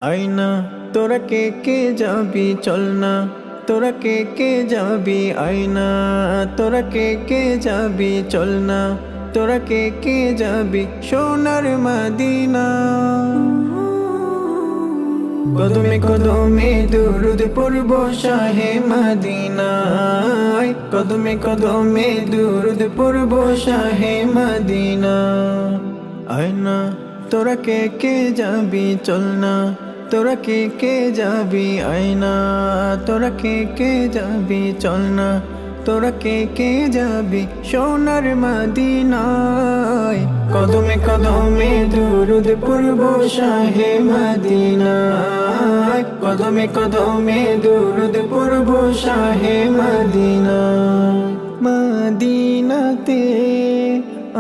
আয়না তোরা কে কে যাবি চল না, তোরা কে কে যাবি আয়না, তোরা কে কে যাবি চল না, তোরা কে কে যাবি সোনার মদিনা। কদমে কদমে দুরুদ পড়ব শাহে মদিনায়, কদমে কদমে দুরুদ পড়ব শাহে মদিনা। আয়না তোরা কে কে যাবি চল না, তোরা কে কে যাবি আয়না, তোরা কে কে যাবি চল না, তোরা কে কে যাবি সোনার মদিনায়। কদমে কদমে দুরুদ পড়ব শাহে মদিনায়, কদমে কদমে দুরুদ পড়ব শাহে মদিনা। মদিনাতে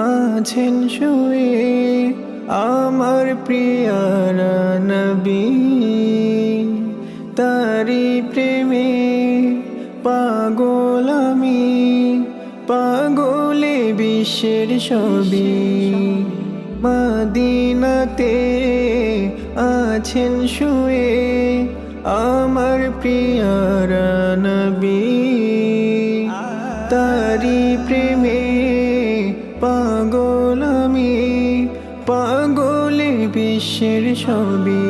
আছেন শুয়ে আমার প্রিয়ারা নবী, তারি প্রেমে পাগল আমি, পাগলে বিশ্বের ছবি। মদিনাতে আছেন শুয়ে আমার প্রিয়ারা নবী, তারি প্রেমে পাগল আমি, পাগলে বিশ্বের ছবি।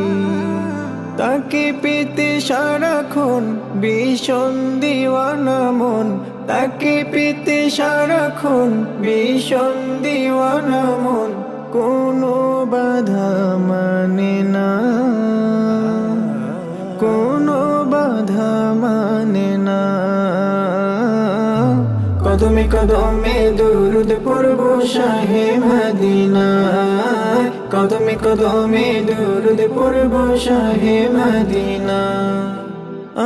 তাকে পেতে সারাক্ষণ ভীষণ দিওয়ানা মন, তাকে পেতে সারাক্ষণ ভীষণ দিওয়ানা মন, কোনো বাধা মানে না, কোনো বাধা মানে না। কদমে কদমে দুরুদ পড়ব শাহে মদিনা, কদমে কদমে দুরুদ পড়ব শাহে মদিনা।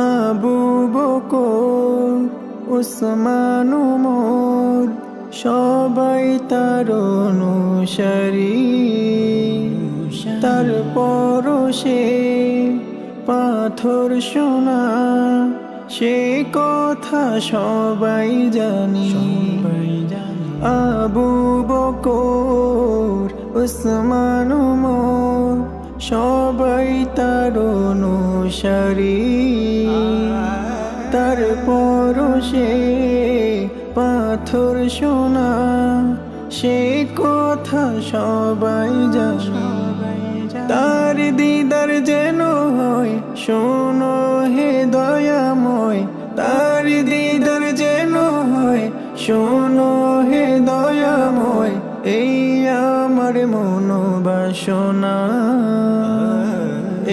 আবু বকর উসমান উমর সবাই তার অনুসারী, তার পরশে পাথর সোনা সে কথা সবাই জানি। আবু বকর উসমান উমর সবাই তার অনুসারী, তার পরশে পাথর সোনা সে কথা সবাই জানি। তার দিদার যেন হয় শোনো হে দয়াময়, তার দিদার যেন হয় শোনো হে দয়াময়। এই আমার মনোবাসনা,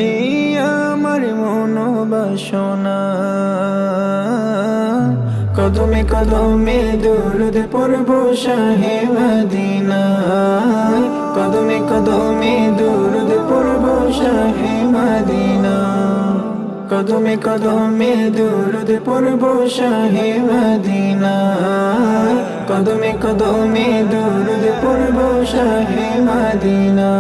এই আমার মনোবাসনা। কদমে কদমে দুরুদ পড়ব শাহে মদিনা, কদমে কদমে দুরুদ পড়ব শাহে মদিনা, কদমে কদমে দুরুদ পড়ব শাহে মদিনা, কদমে কদমে দুরুদ পড়ব শাহে মদিনা।